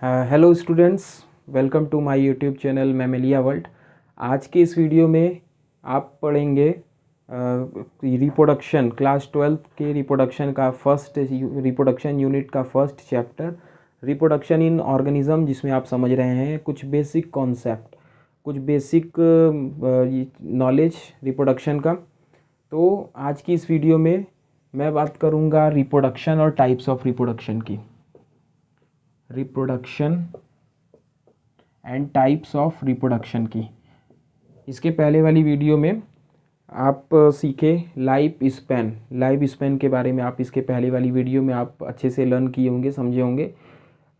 Hello students, welcome to my YouTube channel Mammalia World. आज के इस वीडियो में आप पढ़ेंगे रिप्रोडक्शन क्लास 12 के रिप्रोडक्शन का फर्स्ट रिप्रोडक्शन यूनिट का first chapter reproduction in organism, जिसमें आप समझ रहे हैं कुछ बेसिक कॉन्सेप्ट, कुछ बेसिक नॉलेज रिप्रोडक्शन का। तो आज की इस वीडियो में मैं बात करूँगा रिप्रोडक्शन और टाइप्स ऑफ रिप्रोडक्शन की, reproduction and types of reproduction की। इसके पहले वाली वीडियो में आप सीखे लाइफ स्पैन के बारे में। आप इसके पहले वाली वीडियो में आप अच्छे से लर्न किए होंगे, समझे होंगे।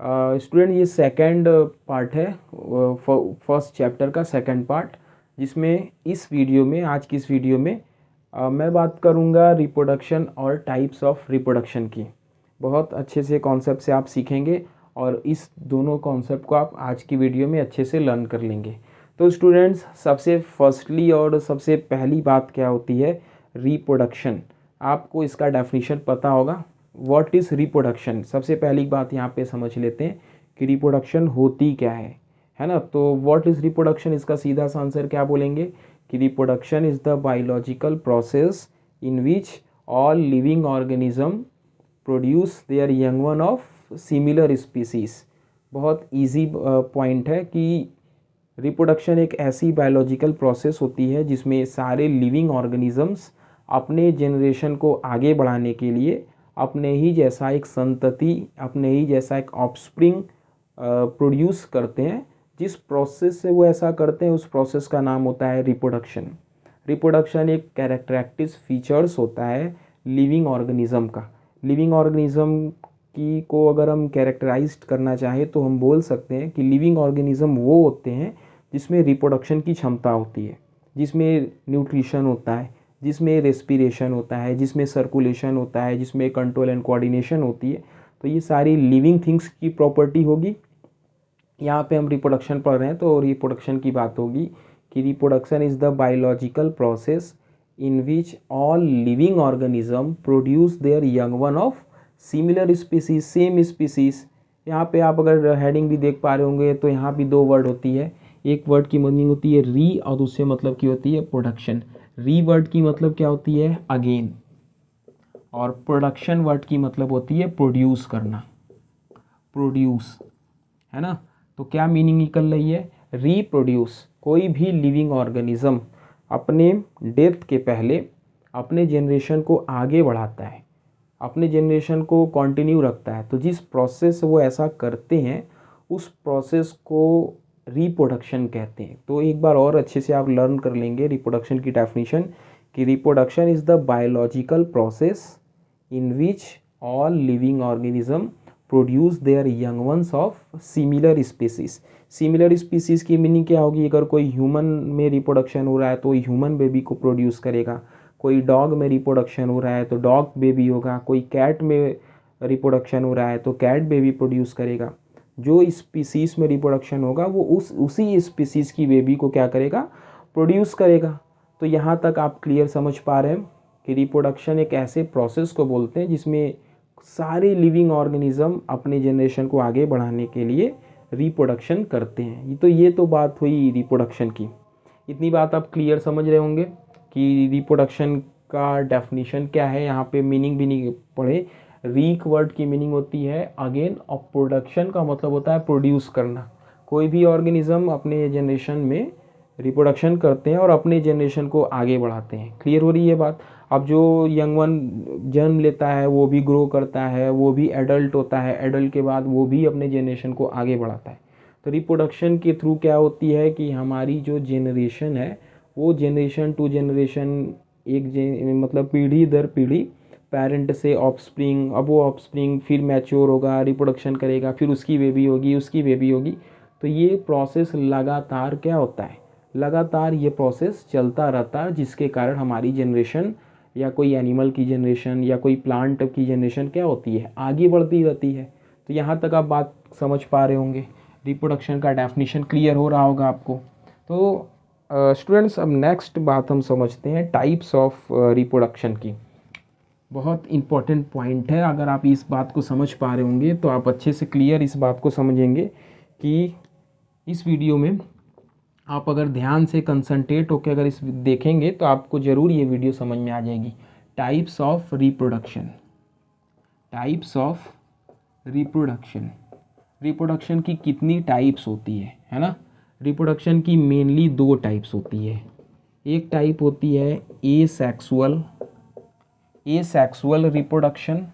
स्टूडेंट, ये सेकंड पार्ट है फर्स्ट चैप्टर का सेकंड पार्ट, जिसमें इस वीडियो में, आज की इस वीडियो में मैं बात करूँगा रिप्रोडक्शन और टाइप्स ऑफ रिप्रोडक्शन की। बहुत अच्छे से कॉन्सेप्ट से आप सीखेंगे और इस दोनों कॉन्सेप्ट को आप आज की वीडियो में अच्छे से लर्न कर लेंगे। तो स्टूडेंट्स, सबसे फर्स्टली और सबसे पहली बात क्या होती है, रिप्रोडक्शन। आपको इसका डेफिनेशन पता होगा, व्हाट इज़ रिप्रोडक्शन। सबसे पहली बात यहाँ पे समझ लेते हैं कि रिप्रोडक्शन होती क्या है ना। तो व्हाट इज़ रिप्रोडक्शन, इसका सीधा सा आंसर क्या बोलेंगे कि reproduction is the biological process in which all living organism produce their young one of similar species. बहुत इजी पॉइंट है कि रिप्रोडक्शन एक ऐसी बायोलॉजिकल प्रोसेस होती है जिसमें सारे लिविंग ऑर्गेनिजम्स अपने जनरेशन को आगे बढ़ाने के लिए अपने ही जैसा एक संतति, अपने ही जैसा एक ऑफस्प्रिंग प्रोड्यूस करते हैं। जिस प्रोसेस से वो ऐसा करते हैं उस प्रोसेस का नाम होता है रिप्रोडक्शन। रिप्रोडक्शन एक कैरेक्टरिस्टिक फीचर्स होता है लिविंग ऑर्गेनिज्म का। लिविंग ऑर्गेनिज्म की को अगर हम कैरेक्टराइज्ड करना चाहें तो हम बोल सकते हैं कि लिविंग ऑर्गेनिज्म वो होते हैं जिसमें रिप्रोडक्शन की क्षमता होती है, जिसमें न्यूट्रिशन होता है, जिसमें रेस्पिरेशन होता है, जिसमें सर्कुलेशन होता है, जिसमें कंट्रोल एंड कोऑर्डिनेशन होती है। तो ये सारी लिविंग थिंग्स की प्रॉपर्टी होगी। यहाँ पे हम रिप्रोडक्शन पढ़ रहे हैं तो रिप्रोडक्शन की बात होगी कि reproduction is the biological process in which all living organism produce their young one of similar species, same species. यहाँ पे आप अगर हेडिंग भी देख पा रहे होंगे तो यहाँ भी दो वर्ड होती है। एक वर्ड की मीनिंग होती है री और दूसरे मतलब की होती है प्रोडक्शन। री वर्ड की मतलब क्या होती है, अगेन, और प्रोडक्शन वर्ड की मतलब होती है प्रोड्यूस करना, प्रोड्यूस, है ना। तो क्या मीनिंग निकल रही है, रीप्रोड्यूस। कोई भी लिविंग ऑर्गेनिज्म अपने डेथ के पहले अपने जनरेशन को आगे बढ़ाता है, अपने जनरेशन को कंटिन्यू रखता है। तो जिस प्रोसेस वो ऐसा करते हैं उस प्रोसेस को रिप्रोडक्शन कहते हैं। तो एक बार और अच्छे से आप लर्न कर लेंगे रिप्रोडक्शन की डेफिनेशन कि reproduction is the biological process in which all living organism produce their young ones of similar species. Similar species की मीनिंग क्या होगी, अगर कोई ह्यूमन में रिप्रोडक्शन हो रहा है तो ह्यूमन बेबी को प्रोड्यूस करेगा, कोई डॉग में रिप्रोडक्शन हो रहा है तो डॉग बेबी होगा, कोई कैट में रिप्रोडक्शन हो रहा है तो कैट बेबी प्रोड्यूस करेगा। जो स्पीसीज में रिप्रोडक्शन होगा वो उसी स्पीसीज की बेबी को क्या करेगा, प्रोड्यूस करेगा। तो यहाँ तक आप क्लियर समझ पा रहे हैं कि रिप्रोडक्शन एक ऐसे प्रोसेस को बोलते हैं जिसमें सारे लिविंग ऑर्गेनिज्म अपने जनरेशन को आगे बढ़ाने के लिए रिप्रोडक्शन करते हैं। तो ये तो बात हुई रिप्रोडक्शन की। इतनी बात आप क्लियर समझ रहे होंगे कि रिप्रोडक्शन का डेफिनेशन क्या है। यहाँ पे मीनिंग भी नहीं पढ़े। रीक वर्ड की मीनिंग होती है अगेन, और प्रोडक्शन का मतलब होता है प्रोड्यूस करना। कोई भी ऑर्गेनिज्म अपने जनरेशन में रिप्रोडक्शन करते हैं और अपने जनरेशन को आगे बढ़ाते हैं। क्लियर हो रही है बात। अब जो यंग वन जन्म लेता है वो भी ग्रो करता है, वो भी एडल्ट होता है, एडल्ट के बाद वो भी अपने जनरेशन को आगे बढ़ाता है। तो रिप्रोडक्शन के थ्रू क्या होती है कि हमारी जो जनरेशन है वो जनरेशन टू जनरेशन, मतलब पीढ़ी दर पीढ़ी, पेरेंट से ऑफस्प्रिंग, अब वो ऑफस्प्रिंग फिर मैच्योर होगा, रिप्रोडक्शन करेगा, फिर उसकी बेबी होगी, उसकी बेबी होगी। तो ये प्रोसेस लगातार क्या होता है, लगातार ये प्रोसेस चलता रहता है, जिसके कारण हमारी जनरेशन या कोई एनिमल की जनरेशन या कोई प्लांट की जनरेशन क्या होती है, आगे बढ़ती रहती है। तो यहाँ तक आप बात समझ पा रहे होंगे, रिप्रोडक्शन का डेफिनेशन क्लियर हो रहा होगा आपको। तो स्टूडेंट्स, अब नेक्स्ट बात हम समझते हैं टाइप्स ऑफ रिप्रोडक्शन की। बहुत इम्पोर्टेंट पॉइंट है। अगर आप इस बात को समझ पा रहे होंगे तो आप अच्छे से क्लियर इस बात को समझेंगे कि इस वीडियो में आप अगर ध्यान से कंसंट्रेट होकर अगर इस देखेंगे तो आपको ज़रूर ये वीडियो समझ में आ जाएगी। Types of reproduction, types of reproduction, reproduction की कितनी टाइप्स होती है ना। रिप्रोडक्शन की मेनली दो टाइप्स होती है। एक टाइप होती है asexual, asexual reproduction,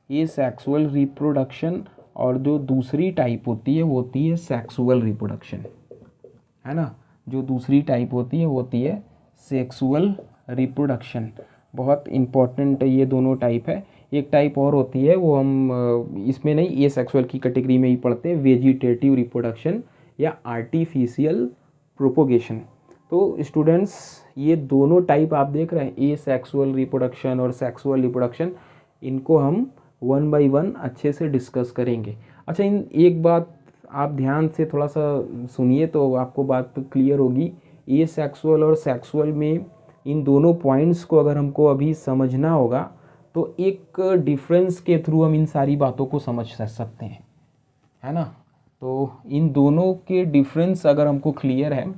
asexual reproduction, और जो दूसरी टाइप होती है वो होती है सेक्सुअल रिप्रोडक्शन, है ना। जो दूसरी टाइप होती है वो होती है सेक्सुअल रिप्रोडक्शन। बहुत इम्पॉर्टेंट ये दोनों टाइप है। एक टाइप और होती है वो हम इसमें नहीं, ये सेक्सुअल की कैटेगरी में ही पढ़ते हैं, वेजिटेटिव रिप्रोडक्शन या आर्टिफिशियल प्रोपोगेशन। तो स्टूडेंट्स ये दोनों टाइप आप देख रहे हैं, ए सेक्सुअल रिप्रोडक्शन और सेक्सुअल रिप्रोडक्शन, इनको हम 1 बाय 1 अच्छे से डिस्कस करेंगे। अच्छा, इन एक बात आप ध्यान से थोड़ा सा सुनिए तो आपको बात क्लियर होगी। ए सेक्सुअल और सेक्सुअल में इन दोनों पॉइंट्स को अगर हमको अभी समझना होगा तो एक डिफरेंस के थ्रू हम इन सारी बातों को समझ सकते हैं, है ना। तो इन दोनों के डिफरेंस अगर हमको क्लियर है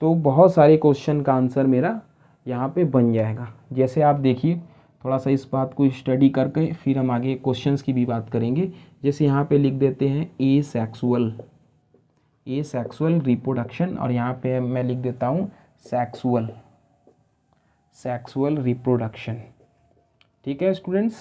तो बहुत सारे क्वेश्चन का आंसर मेरा यहाँ पे बन जाएगा। जैसे आप देखिए, थोड़ा सा इस बात को स्टडी करके फिर हम आगे क्वेश्चंस की भी बात करेंगे। जैसे यहाँ पे लिख देते हैं ए सेक्सुअल, ए सेक्सुअल रिप्रोडक्शन, और यहाँ पे मैं लिख देता हूँ सेक्सुअल, सेक्सुअल रिप्रोडक्शन। ठीक है स्टूडेंट्स,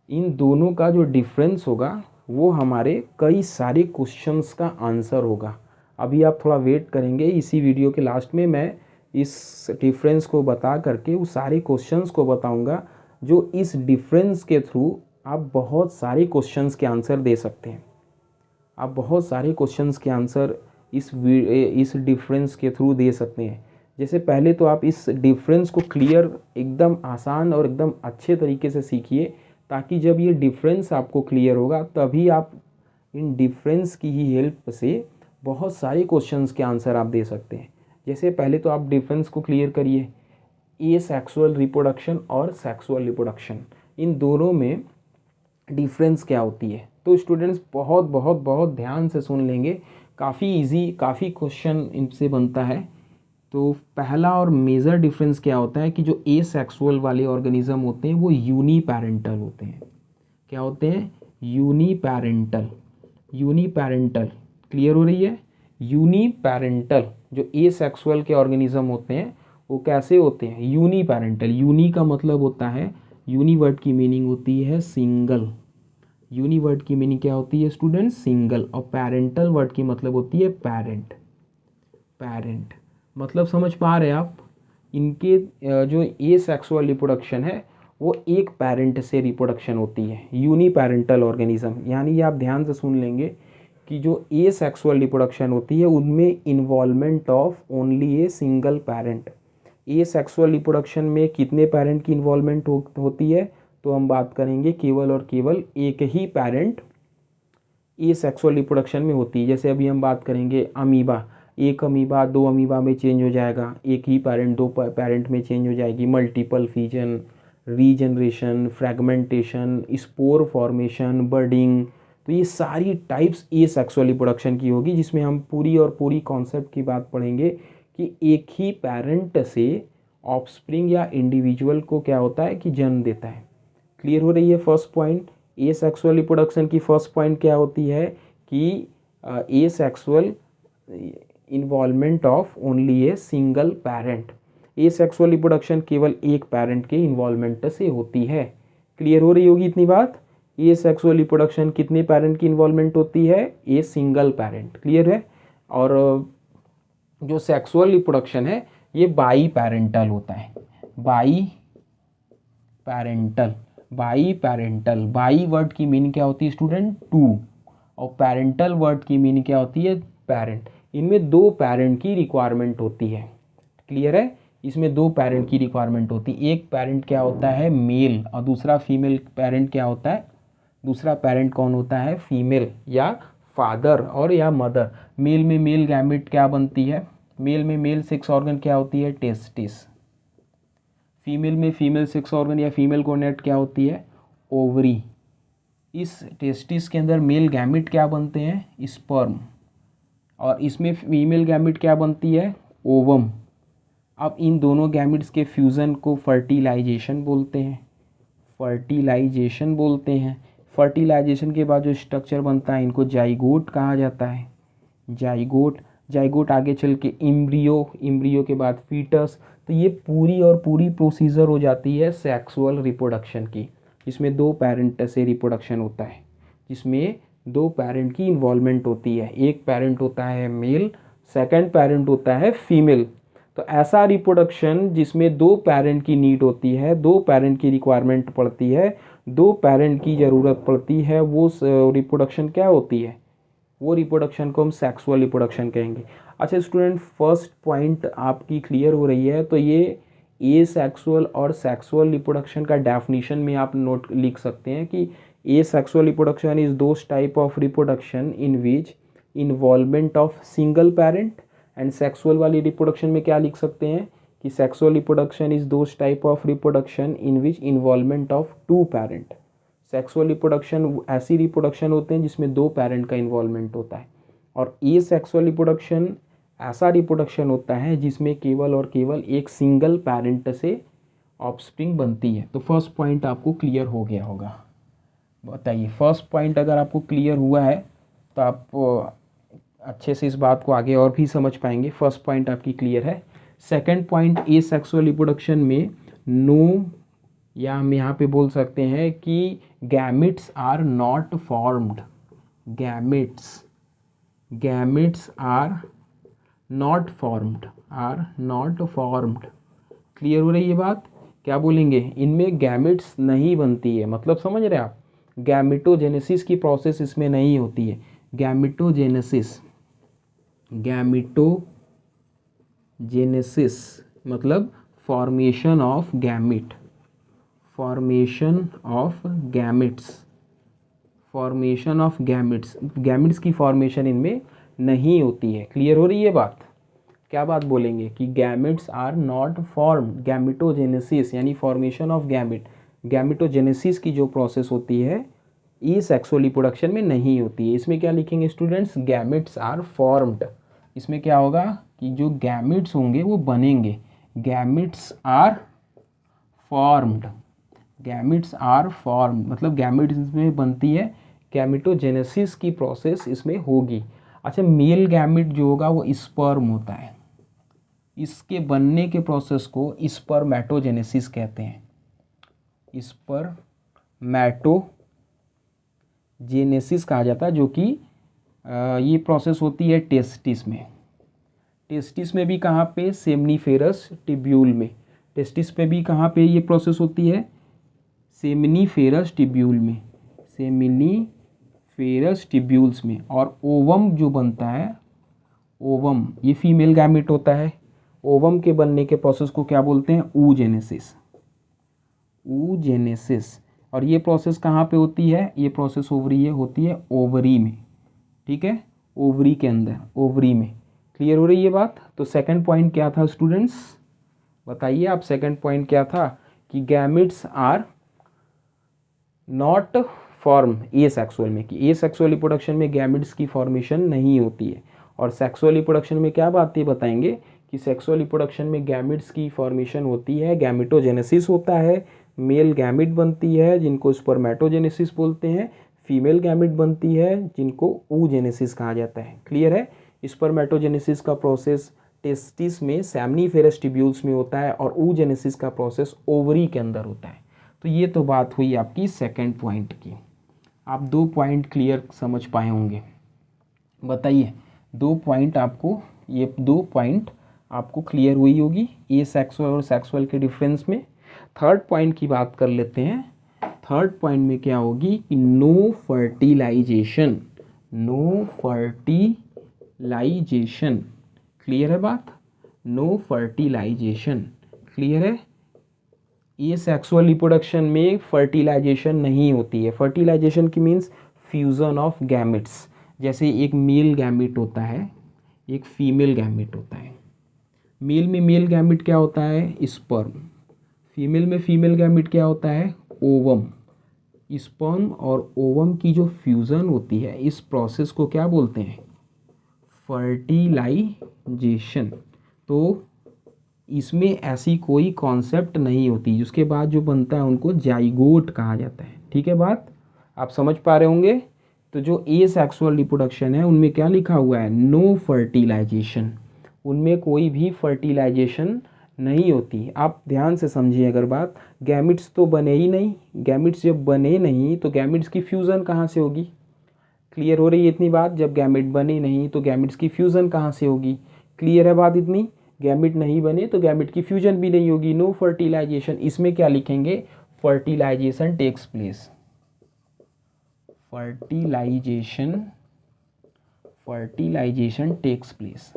इन दोनों का जो डिफरेंस होगा वो हमारे कई सारे क्वेश्चंस का आंसर होगा। अभी आप थोड़ा वेट करेंगे, इसी वीडियो के लास्ट में मैं इस डिफरेंस को बता करके उस सारे क्वेश्चंस को बताऊंगा जो इस डिफरेंस के थ्रू आप बहुत सारे क्वेश्चंस के आंसर दे सकते हैं। आप बहुत सारे क्वेश्चंस के आंसर इस डिफरेंस के थ्रू दे सकते हैं। जैसे पहले तो आप इस डिफरेंस को क्लियर एकदम आसान और एकदम अच्छे तरीके से सीखिए, ताकि जब ये डिफरेंस आपको क्लियर होगा तभी आप इन डिफरेंस की ही हेल्प से बहुत सारे क्वेश्चंस के आंसर आप दे सकते हैं। जैसे पहले तो आप डिफरेंस को क्लियर करिए, ये सेक्सुअल रिप्रोडक्शन और सेक्सुअल रिप्रोडक्शन, इन दोनों में डिफरेंस क्या होती है। तो स्टूडेंट्स बहुत बहुत बहुत ध्यान से सुन लेंगे, काफ़ी इजी, काफ़ी क्वेश्चन इनसे बनता है। तो पहला और मेजर डिफरेंस क्या होता है कि जो ए सेक्सुअल वाले ऑर्गेनिज्म होते हैं वो यूनिपैरेंटल होते हैं। क्या होते हैं? यूनिपैरेंटल, यूनिपैरेंटल, क्लियर हो रही है। यूनिपैरेंटल जो ए सेक्सुअल के ऑर्गेनिज्म होते हैं वो कैसे होते हैं? यूनिपैरेंटल। यूनी का मतलब होता है, यूनी वर्ड की मीनिंग होती है सिंगल, यूनी वर्ड की मीनिंग क्या होती है स्टूडेंट? सिंगल। और पैरेंटल वर्ड की मतलब होती है पेरेंट, पेरेंट। मतलब समझ पा रहे हैं आप? इनके जो ए सेक्सुअल रिप्रोडक्शन है वो एक पेरेंट से रिप्रोडक्शन होती है, यूनिपैरेंटल ऑर्गेनिज्म। यानी ये आप ध्यान से सुन लेंगे कि जो ए सेक्सुअल रिप्रोडक्शन होती है उनमें involvement of only a single parent. A sexual reproduction में कितने पेरेंट की इन्वॉल्वमेंट होती है? तो हम बात करेंगे केवल और केवल एक ही पेरेंट ए सेक्सुअल रिप्रोडक्शन में होती है। जैसे अभी हम बात करेंगे अमीबा, एक अमीबा दो अमीबा में चेंज हो जाएगा, एक ही पेरेंट दो पेरेंट में चेंज हो जाएगी। Multiple fission, regeneration, fragmentation, spore formation, budding, तो ये सारी टाइप्स ए सेक्सुअल रिप्रोडक्शन की होगी, जिसमें हम पूरी और पूरी कॉन्सेप्ट की बात पढ़ेंगे कि एक ही पेरेंट से ऑफस्प्रिंग या इंडिविजुअल को क्या होता है कि जन्म देता है। क्लियर हो रही है? First point, asexual reproduction की फर्स्ट पॉइंट क्या होती है कि ए sexual involvement of only a single parent. A sexual reproduction केवल एक पेरेंट के इन्वॉल्वमेंट से होती है। क्लियर हो रही होगी इतनी बात? ए सेक्सुअल रिप्रोडक्शन कितने पेरेंट की इन्वॉल्वमेंट होती है? A single parent. क्लियर है? और जो सेक्सुअल रिप्रोडक्शन है ये बाई पैरेंटल होता है, by parental, by parental. By word की मीनिंग क्या होती है स्टूडेंट? टू। और पैरेंटल वर्ड की मीनिंग क्या होती है? पेरेंट। इनमें दो पेरेंट की रिक्वायरमेंट होती है। क्लियर है? इसमें दो पेरेंट की रिक्वायरमेंट होती है। एक पेरेंट क्या होता है? मेल, और दूसरा फीमेल पेरेंट क्या होता है? दूसरा पेरेंट कौन होता है? फीमेल या फादर और या मदर। मेल में मेल गैमेट क्या बनती है? मेल में मेल सेक्स ऑर्गन क्या होती है? टेस्टिस। फीमेल में फीमेल सेक्स ऑर्गन या फीमेल गोनेट क्या होती है, ओवरी। इस टेस्टिस के अंदर मेल गैमिट क्या बनते हैं, स्पर्म, और इसमें फीमेल गैमिट क्या बनती है, ओवम। अब इन दोनों गैमिट्स के फ्यूज़न को फर्टिलाइजेशन बोलते हैं, फर्टिलाइजेशन बोलते हैं। फर्टिलाइजेशन के बाद जो स्ट्रक्चर बनता है इनको जाइगोट कहा जाता है, जाइगोट। जाइगोट आगे चल के इम्ब्रियो, इम्ब्रियो के बाद फीटस। तो ये पूरी और पूरी प्रोसीजर हो जाती है सेक्सुअल रिप्रोडक्शन की, जिसमें दो पेरेंट से रिप्रोडक्शन होता है, जिसमें दो पेरेंट की इन्वॉल्वमेंट होती है। एक पेरेंट होता है मेल, सेकंड पेरेंट होता है फीमेल। तो ऐसा रिप्रोडक्शन जिसमें दो पेरेंट की नीड होती है, दो पेरेंट की रिक्वायरमेंट पड़ती है, दो पेरेंट की ज़रूरत पड़ती है, वो रिप्रोडक्शन क्या होती है, वो रिप्रोडक्शन को हम सेक्सुअल रिप्रोडक्शन कहेंगे। अच्छा स्टूडेंट, फर्स्ट पॉइंट आपकी क्लियर हो रही है। तो ये ए सेक्सुअल और सेक्सुअल रिप्रोडक्शन का डेफिनेशन में आप नोट लिख सकते हैं कि asexual reproduction is those type of reproduction in which involvement of single parent, and sexual वाली रिप्रोडक्शन में क्या लिख सकते हैं कि sexual reproduction is those type of reproduction in which involvement of two parent. Sexual reproduction ऐसी reproduction होते हैं जिसमें दो पेरेंट का इन्वॉल्वमेंट होता है, और ए सेक्सुअल रिप्रोडक्शन ऐसा रिप्रोडक्शन होता है जिसमें केवल और केवल एक सिंगल पेरेंट से ऑफस्प्रिंग बनती है। तो फर्स्ट पॉइंट आपको क्लियर हो गया होगा। बताइए, फर्स्ट पॉइंट अगर आपको क्लियर हुआ है तो आप अच्छे से इस बात को आगे और भी समझ पाएंगे। फर्स्ट पॉइंट आपकी क्लियर है। Second point, asexual reproduction में नो, या हम यहाँ पे बोल सकते हैं कि gametes are not formed, gametes, gametes are not formed, are not formed. Clear हो रही है बात? क्या बोलेंगे, इनमें गैमिट्स नहीं बनती है, मतलब समझ रहे आप, गैमिटोजेनेसिस की प्रोसेस इसमें नहीं होती है। गैमिटोजेनेसिस, गैमिटोजेनेसिस मतलब formation of gamete, formation of gametes, formation of gametes, gametes की फॉर्मेशन इनमें नहीं होती है। क्लियर हो रही है बात? क्या बात बोलेंगे कि gametes are not form, gametogenesis यानी फॉर्मेशन ऑफ गैमिट, गैमिटोजेनेसिस की जो प्रोसेस होती है ये सेक्सुअल रिप्रोडक्शन में नहीं होती है। इसमें क्या लिखेंगे स्टूडेंट्स, गैमिट्स आर फॉर्म्ड। इसमें क्या होगा कि जो गैमिट्स होंगे वो बनेंगे, gametes are formed, gametes are form मतलब गैमिट्स इसमें बनती है, गैमिटोजेनेसिस की प्रोसेस इसमें होगी। अच्छा, मेल गैमिट जो होगा वो स्पर्म होता है, इसके बनने के प्रोसेस को स्पर्मेटोजेनेसिस कहते हैं, स्पर्मेटोजेनेसिस कहा जाता है, जो कि ये प्रोसेस होती है टेस्टिस में। टेस्टिस में भी कहाँ पे, सेमनीफेरस टिब्यूल में। टेस्टिस पे भी कहाँ पे ये प्रोसेस होती है, सेमनीफेरस टिब्यूल में, सेमनीफेरस टिब्यूल्स में। और ओवम जो बनता है, ओवम ये फीमेल गैमेट होता है, ओवम के बनने के प्रोसेस को क्या बोलते हैं, oogenesis, oogenesis। और ये प्रोसेस कहाँ पे होती है, ये प्रोसेस ओवरी है, होती है ओवरी में, ठीक है, ओवरी के अंदर, ओवरी में। क्लियर हो रही है बात? तो सेकंड पॉइंट क्या था स्टूडेंट्स, बताइए आप, सेकंड पॉइंट क्या था कि gametes are not form asexual में, कि ए सेक्सुअल रिप्रोडक्शन में गैमिट्स की फॉर्मेशन नहीं होती है। और सेक्सुअल रिप्रोडक्शन में क्या बातें बताएंगे कि सेक्सुअल रिप्रोडक्शन में गैमिट्स की फॉर्मेशन होती है, गैमिटोजेनेसिस होता है, मेल गैमिट बनती है जिनको स्पर्मेटोजेनेसिस बोलते हैं, फीमेल गैमिट बनती है जिनको oogenesis कहा जाता है। क्लियर है? स्पर्मेटोजेनेसिस का प्रोसेस टेस्टिस में सेमनीफेरस टिब्यूल्स में होता है, और oogenesis का प्रोसेस ओवरी के अंदर होता है। तो ये तो बात हुई आपकी सेकंड पॉइंट की। आप दो पॉइंट क्लियर समझ पाए होंगे। बताइए, दो पॉइंट आपको, ये दो पॉइंट आपको क्लियर हुई होगी ए सेक्सुअल और सेक्सुअल के डिफरेंस में। थर्ड पॉइंट की बात कर लेते हैं। थर्ड पॉइंट में क्या होगी कि no fertilization, no fertilization. Clear है बात? नो फर्टिलाइजेशन, क्लियर है? ये सेक्सुअल रिप्रोडक्शन में फर्टिलाइजेशन नहीं होती है। फर्टिलाइजेशन की मीन्स फ्यूज़न ऑफ गैमेट्स, जैसे एक मेल गैमेट होता है, एक फीमेल गैमेट होता है। मेल में मेल गैमेट क्या होता है, स्पर्म, फीमेल में फीमेल गैमेट क्या होता है, ओवम। स्पर्म और ओवम की जो फ्यूज़न होती है इस प्रोसेस को क्या बोलते हैं, फर्टिलाइजेशन। तो इसमें ऐसी कोई कॉन्सेप्ट नहीं होती, जिसके बाद जो बनता है उनको जाइगोट कहा जाता है। ठीक है, बात आप समझ पा रहे होंगे। तो जो ए सेक्सुअल रिप्रोडक्शन है उनमें क्या लिखा हुआ है, नो फर्टिलाइजेशन, उनमें कोई भी फर्टिलाइजेशन नहीं होती। आप ध्यान से समझिए अगर बात, गैमिट्स तो बने ही नहीं, गैमिट्स जब बने नहीं तो गैमिट्स की फ्यूज़न कहाँ से होगी। क्लियर हो रही है इतनी बात, जब गैमिट बने नहीं तो गैमिट्स की फ्यूज़न कहाँ से होगी। क्लियर है बात इतनी, गैमिट नहीं बने तो गैमिट की फ्यूजन भी नहीं होगी, नो फर्टिलाइजेशन। इसमें क्या लिखेंगे, fertilization takes place, fertilization takes place,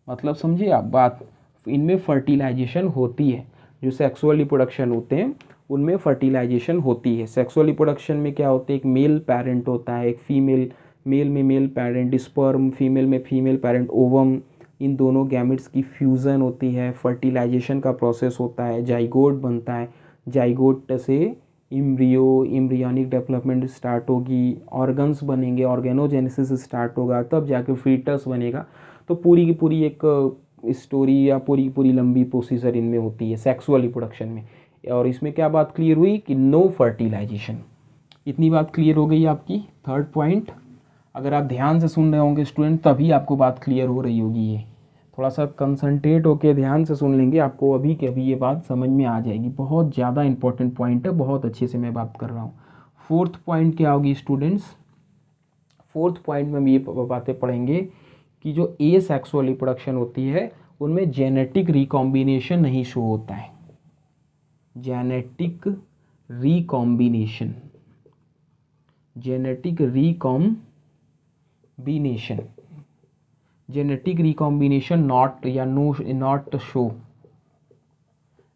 मतलब समझिए आप बात, इनमें फर्टिलाइजेशन होती है। जो सेक्सुअल रिप्रोडक्शन होते हैं उनमें फर्टिलाइजेशन होती है। सेक्सुअल रिप्रोडक्शन में क्या होता है, एक मेल पेरेंट होता है, एक फीमेल, मेल में मेल पेरेंट स्पर्म, फीमेल में फीमेल पेरेंट ओवम, इन दोनों गैमेट्स की फ्यूज़न होती है, फर्टिलाइजेशन का प्रोसेस होता है, जाइगोट बनता है, जाइगोट से इम्ब्रियो, इम्ब्रियोनिक डेवलपमेंट स्टार्ट होगी, ऑर्गन्स बनेंगे, ऑर्गेनोजेनेसिस स्टार्ट होगा, तब जाके फीटस बनेगा। तो पूरी की पूरी एक स्टोरी या पूरी की पूरी लंबी प्रोसीजर इनमें होती है सेक्सुअल रिप्रोडक्शन में। और इसमें क्या बात क्लियर हुई कि नो फर्टिलाइजेशन, इतनी बात क्लियर हो गई आपकी। थर्ड पॉइंट, अगर आप ध्यान से सुन रहे होंगे स्टूडेंट तभी आपको बात क्लियर हो रही होगी। ये थोड़ा सा कंसंट्रेट होकर ध्यान से सुन लेंगे, आपको अभी के अभी ये बात समझ में आ जाएगी। बहुत ज़्यादा इंपॉर्टेंट पॉइंट है, बहुत अच्छे से मैं बात कर रहा हूँ। फोर्थ पॉइंट क्या होगी स्टूडेंट्स, फोर्थ पॉइंट में हम ये बातें पढ़ेंगे कि जो ए सेक्सुअल रिप्रोडक्शन होती है उनमें जेनेटिक रिकॉम्बिनेशन नहीं शो होता है। Genetic recombination, genetic recombination, genetic recombination not या no not show,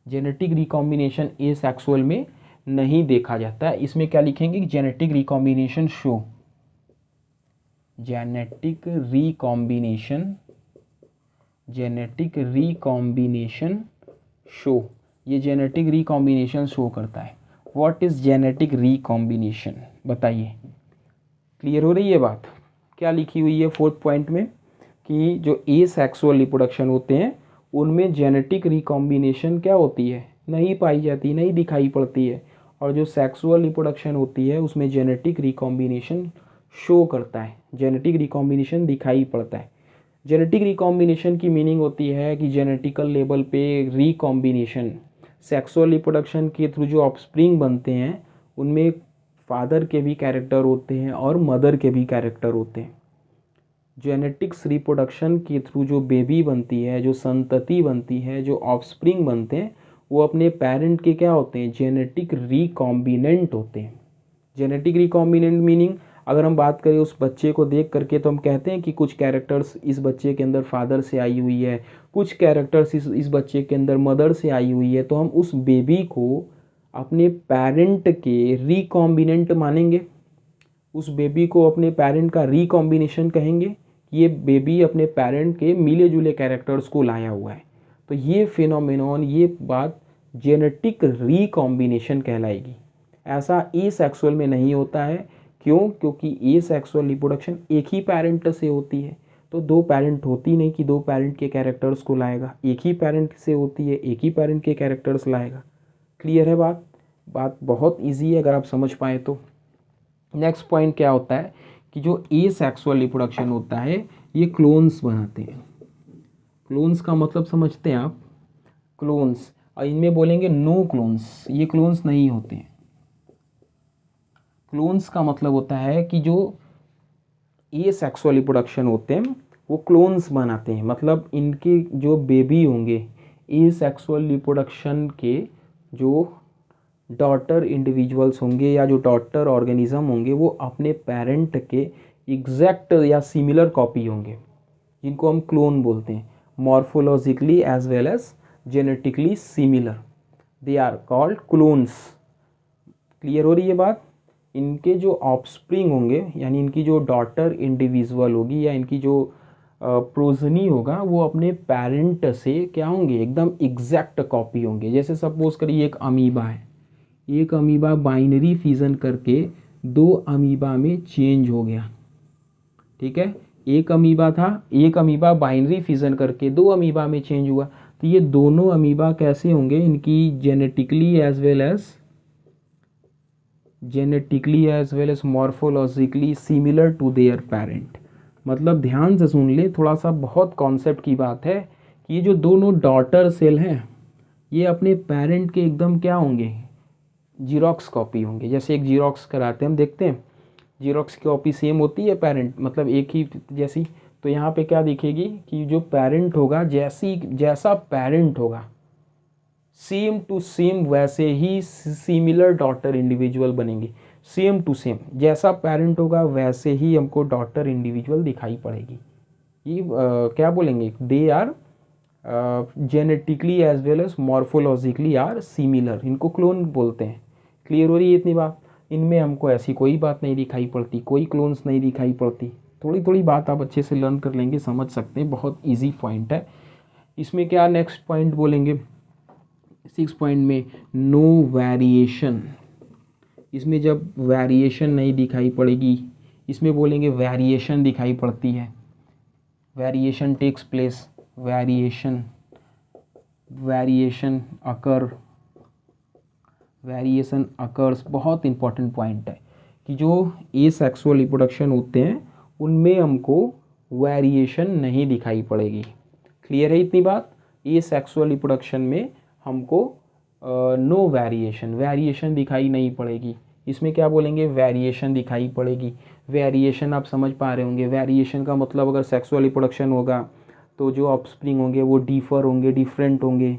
genetic recombination asexual में नहीं देखा जाता है। इसमें क्या लिखेंगे, genetic recombination show, genetic recombination, genetic recombination show, ये जेनेटिक रिकॉम्बिनेशन शो करता है। व्हाट इज जेनेटिक रिकॉम्बिनेशन, बताइए। क्लियर हो रही है बात, क्या लिखी हुई है फोर्थ पॉइंट में कि जो ए सेक्सुअल रिप्रोडक्शन होते हैं उनमें जेनेटिक रिकॉम्बिनेशन क्या होती है, नहीं पाई जाती, नहीं दिखाई पड़ती है। और जो सेक्सुअल रिप्रोडक्शन होती है उसमें जेनेटिक रिकॉम्बिनेशन शो करता है, जेनेटिक रिकॉम्बिनेशन दिखाई पड़ता है। जेनेटिक रिकॉम्बिनेशन की मीनिंग होती है कि जेनेटिकल लेवल पे रिकॉम्बिनेशन, सेक्सुअल रिप्रोडक्शन के थ्रू जो ऑफस्प्रिंग बनते हैं उनमें फादर के भी कैरेक्टर होते हैं और मदर के भी कैरेक्टर होते हैं। जेनेटिक्स रिप्रोडक्शन के थ्रू जो बेबी बनती है, जो संतति बनती है, जो ऑफस्प्रिंग बनते हैं, वो अपने पेरेंट के क्या होते हैं, जेनेटिक रिकॉम्बिनेंट होते हैं। जेनेटिक रिकॉम्बिनेंट मीनिंग अगर हम बात करें उस बच्चे को देख करके तो हम कहते हैं कि कुछ कैरेक्टर्स इस बच्चे के अंदर फादर से आई हुई है, कुछ कैरेक्टर्स इस बच्चे के अंदर मदर से आई हुई है, तो हम उस बेबी को अपने पेरेंट के रिकॉम्बिनेंट मानेंगे, उस बेबी को अपने पेरेंट का रिकॉम्बिनेशन कहेंगे। ये बेबी अपने पेरेंट के मिले जुले कैरेक्टर्स को लाया हुआ है। तो ये फिनोमेनॉन, ये बात जेनेटिक रिकॉम्बिनेशन कहलाएगी। ऐसा ए सेक्सुअल में नहीं होता है। क्यों, क्योंकि ए सेक्सुअल रिप्रोडक्शन एक ही पेरेंट से होती है। तो दो पेरेंट होती नहीं कि दो पेरेंट के कैरेक्टर्स को लाएगा, एक ही पेरेंट से होती है, एक ही पेरेंट के कैरेक्टर्स लाएगा। क्लियर है बात, बात बहुत इजी है अगर आप समझ पाए तो। नेक्स्ट पॉइंट क्या होता है कि जो ए सेक्सुअल रिप्रोडक्शन होता है ये क्लोन्स बनाते हैं। क्लोन्स का मतलब समझते हैं आप, क्लोन्स, और इनमें बोलेंगे नो क्लोन्स, ये क्लोन्स नहीं होते हैं। क्लोन्स का मतलब होता है कि जो ए सेक्सुअल रिप्रोडक्शन होते हैं वो क्लोन्स बनाते हैं, मतलब इनके जो बेबी होंगे ए सेक्सुअल रिप्रोडक्शन के, जो डॉटर इंडिविजुअल्स होंगे या जो डॉटर ऑर्गेनिज्म होंगे वो अपने पेरेंट के एग्जैक्ट या सिमिलर कॉपी होंगे, जिनको हम क्लोन बोलते हैं। Morphologically as well as genetically similar, they are called clones. Clear हो रही है बात। इनके जो ऑफस्प्रिंग होंगे यानी इनकी जो डॉटर इंडिविजुअल होगी या इनकी जो प्रोजनी होगा वो अपने पेरेंट से क्या होंगे, एकदम एग्जैक्ट कॉपी होंगे। जैसे सपोज करिए एक अमीबा है, एक अमीबा बाइनरी फिजन करके दो अमीबा में चेंज हो गया, ठीक है। एक अमीबा था, एक अमीबा बाइनरी फिजन करके दो अमीबा में चेंज हुआ, तो ये दोनों अमीबा कैसे होंगे, इनकी genetically as well as morphologically similar to their parent. मतलब ध्यान से सुन ले, थोड़ा सा बहुत कॉन्सेप्ट की बात है कि ये जो दोनों डॉटर सेल हैं ये अपने पेरेंट के एकदम क्या होंगे, जीरोक्स कॉपी होंगे। जैसे एक जीरोक्स कराते हैं हम, देखते हैं जीरोक्स की कॉपी सेम होती है पेरेंट, मतलब एक ही जैसी। तो यहाँ पे क्या दिखेगी कि जो पेरेंट होगा, जैसा पेरेंट होगा सेम टू सेम वैसे ही सिमिलर डॉटर इंडिविजुअल बनेंगे। सेम टू सेम जैसा पेरेंट होगा वैसे ही हमको डॉटर इंडिविजुअल दिखाई पड़ेगी। ये क्या बोलेंगे, they are genetically as well as morphologically are similar, इनको क्लोन बोलते हैं। क्लियर हो रही है इतनी बात। इनमें हमको ऐसी कोई बात नहीं दिखाई पड़ती, कोई क्लोन्स नहीं दिखाई पड़ती। थोड़ी थोड़ी बात आप अच्छे से लर्न कर लेंगे, समझ सकते हैं, बहुत इजी पॉइंट है। इसमें क्या नेक्स्ट पॉइंट बोलेंगे 6 पॉइंट में, नो वेरिएशन। इसमें जब वेरिएशन नहीं दिखाई पड़ेगी, इसमें बोलेंगे वेरिएशन दिखाई पड़ती है, variation takes place, variation occurs. बहुत इंपॉर्टेंट पॉइंट है कि जो एसेक्सुअल रिप्रोडक्शन होते हैं उनमें हमको वेरिएशन नहीं दिखाई पड़ेगी। क्लियर है इतनी बात। एसेक्सुअल रिप्रोडक्शन में हमको नो वेरिएशन दिखाई नहीं पड़ेगी। इसमें क्या बोलेंगे, वेरिएशन दिखाई पड़ेगी। वेरिएशन आप समझ पा रहे होंगे, वेरिएशन का मतलब अगर सेक्सुअल रिप्रोडक्शन होगा तो जो ऑफस्प्रिंग होंगे वो डिफर होंगे, डिफरेंट होंगे।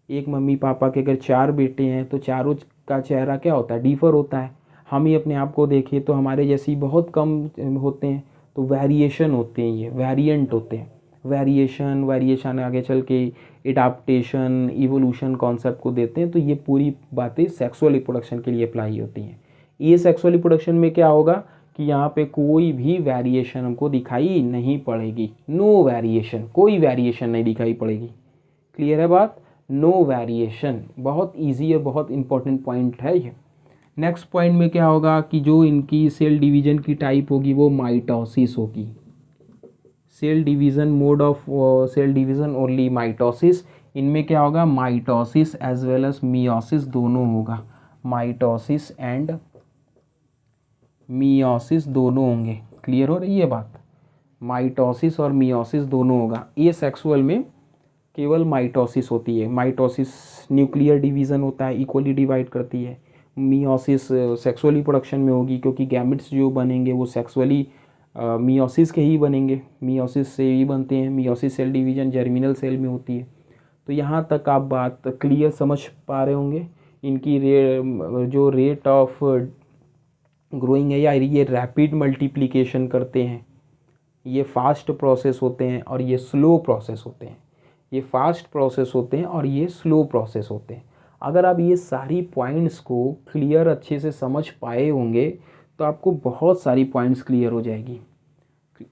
एक मम्मी पापा के अगर 4 बेटे हैं तो चारों का चेहरा क्या होता है, डिफर होता है। हम ही अपने आप को देखें तो हमारे जैसे बहुत कम होते हैं, तो वेरिएशन होते हैं, ये वेरिएंट होते हैं। वेरिएशन आगे चल के एडाप्टेशन, इवोल्यूशन कॉन्सेप्ट को देते हैं। तो ये पूरी बातें सेक्सुअल रिप्रोडक्शन के लिए अप्लाई होती हैं। ये सेक्सुअल रिप्रोडक्शन में क्या होगा कि यहाँ पे कोई भी वेरिएशन हमको दिखाई नहीं पड़ेगी। नो वेरिएशन, कोई वेरिएशन नहीं दिखाई पड़ेगी। क्लियर है बात। नो वेरिएशन बहुत इजी और बहुत इंपॉर्टेंट पॉइंट है ये। नेक्स्ट पॉइंट में क्या होगा कि जो इनकी सेल डिवीजन की टाइप होगी वो माइटोसिस होगी। Cell division, mode of cell division only mitosis. इनमें क्या होगा, mitosis as well as meiosis दोनों होगा। माइटोसिस एंड मियोसिस दोनों होंगे। क्लियर हो रही है बात। माइटोसिस और मियोसिस दोनों होगा। ये सेक्सुअल में केवल माइटोसिस होती है। माइटोसिस न्यूक्लियर डिवीज़न होता है, इक्वली डिवाइड करती है। मियोसिस सेक्सुअल रिप्रोडक्शन में होगी, क्योंकि गैमेट्स जो बनेंगे वो सेक्सुअली मियोसिस के ही बनेंगे, मियोसिस से ही बनते हैं। Meiosis cell division germinal cell में होती है। तो यहाँ तक आप बात क्लियर समझ पा रहे होंगे। इनकी जो रेट ऑफ ग्रोइंग है या ये रैपिड मल्टीप्लिकेशन करते हैं, ये फास्ट प्रोसेस होते हैं और ये स्लो प्रोसेस होते हैं। ये फास्ट प्रोसेस होते हैं और ये स्लो प्रोसेस होते हैं। अगर आप ये सारी पॉइंट्स को क्लियर अच्छे से समझ पाए होंगे तो आपको बहुत सारी पॉइंट्स क्लियर हो जाएगी।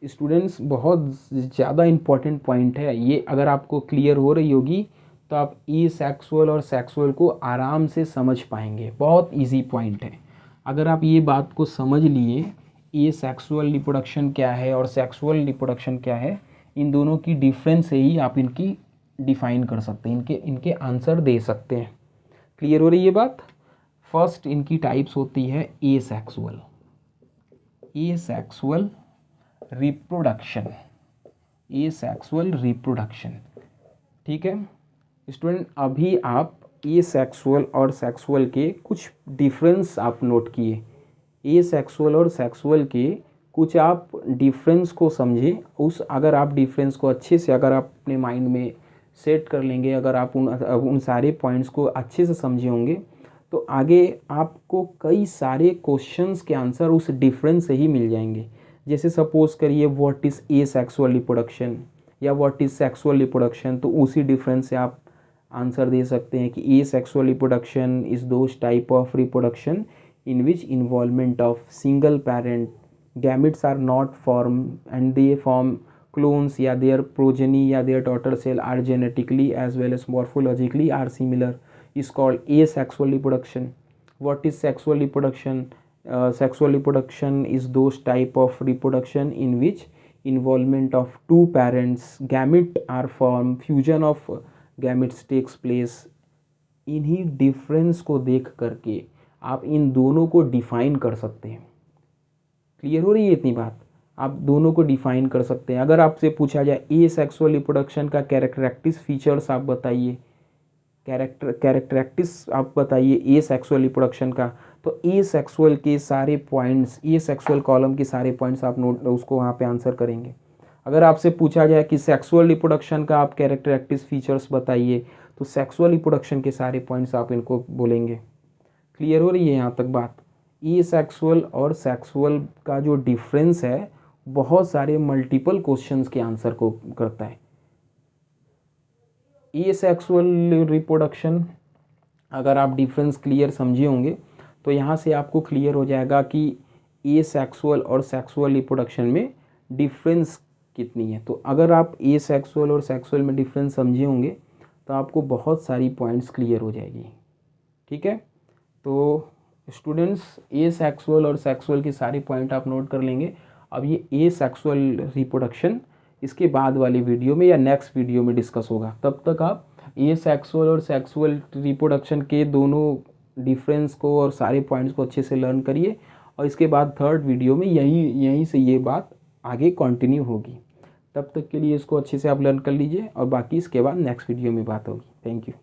स्टूडेंट्स, बहुत ज़्यादा इम्पॉर्टेंट पॉइंट है ये। अगर आपको क्लियर हो रही होगी तो आप ई सेक्सुअल और सेक्सुअल को आराम से समझ पाएंगे। बहुत इजी पॉइंट है। अगर आप ये बात को समझ लिए, ये सेक्सुअल रिप्रोडक्शन क्या है और सेक्सुअल रिप्रोडक्शन क्या है, इन दोनों की डिफरेंस से ही आप इनकी डिफाइन कर सकते हैं, इनके आंसर दे सकते हैं। क्लियर हो रही है बात। फर्स्ट इनकी टाइप्स होती है एसेक्सुअल रिप्रोडक्शन, एसेक्सुअल रिप्रोडक्शन। ठीक है स्टूडेंट, अभी आप एसेक्सुअल और सेक्सुअल के कुछ डिफरेंस आप नोट किए। एसेक्सुअल और सेक्सुअल के कुछ आप डिफरेंस को समझे। अगर आप डिफरेंस को अच्छे से अगर आप अपने माइंड में सेट कर लेंगे, अगर आप उन सारे पॉइंट्स को अच्छे से समझे होंगे, तो आगे आपको कई सारे क्वेश्चंस के आंसर उस डिफरेंस से ही मिल जाएंगे। जैसे सपोज करिए व्हाट इज़ एसेक्सुअल रिप्रोडक्शन या व्हाट इज़ सेक्सुअल रिप्रोडक्शन, तो उसी डिफरेंस से आप आंसर दे सकते हैं कि asexual reproduction is those type of reproduction in which involvement of single parent gametes are not formed and they form clones या their progeny या their daughter cell are genetically as well as morphologically are similar is called asexual reproduction. What is sexual reproduction? Sexual reproduction is those type of reproduction in which involvement of two parents, gamete are formed, fusion of gametes takes place. इन्हीं difference को देख करके आप इन दोनों को define कर सकते हैं। क्लियर हो रही है इतनी बात? आप दोनों को डिफाइन कर सकते हैं। अगर आपसे पूछा जाए ए सेक्सुअल रिप्रोडक्शन का कैरेक्टरिस्टिक्स फीचर्स आप बताइए, कैरेक्टरिस्टिक्स आप बताइए ए सेक्सुअल रिप्रोडक्शन का, तो ए सेक्सुअल के सारे पॉइंट्स, ए सेक्सुअल कॉलम के सारे पॉइंट्स आप नोट उसको वहाँ पे आंसर करेंगे। अगर आपसे पूछा जाए कि सेक्सुअल रिप्रोडक्शन का आप कैरेक्टरिस्टिक्स फीचर्स बताइए, तो सेक्सुअल रिप्रोडक्शन के सारे पॉइंट्स आप इनको बोलेंगे। क्लियर हो रही है यहाँ तक बात? ए सेक्सुअल और सेक्सुअल का जो डिफरेंस है बहुत सारे मल्टीपल क्वेश्चंस के आंसर को करता है। ए सेक्सुअल रिप्रोडक्शन अगर आप डिफरेंस क्लियर समझे होंगे तो यहाँ से आपको क्लियर हो जाएगा कि ए सेक्सुअल और सेक्सुअल रिप्रोडक्शन में डिफरेंस कितनी है। तो अगर आप ए सेक्सुअल और सेक्सुअल में डिफरेंस समझे होंगे तो आपको बहुत सारी पॉइंट्स क्लियर हो जाएगी। ठीक है, तो स्टूडेंट्स ए सेक्सुअल और सेक्सुअल के सारे पॉइंट आप नोट कर लेंगे। अब ये ए सेक्सुअल रिप्रोडक्शन इसके बाद वाली वीडियो में या नेक्स्ट वीडियो में डिस्कस होगा। तब तक आप ए सेक्सुअल और सेक्सुअल रिप्रोडक्शन के दोनों डिफरेंस को और सारे पॉइंट्स को अच्छे से लर्न करिए और इसके बाद थर्ड वीडियो में यहीं से ये बात आगे कंटिन्यू होगी। तब तक के लिए इसको अच्छे से आप लर्न कर लीजिए और बाकी इसके बाद नेक्स्ट वीडियो में बात होगी। Thank you.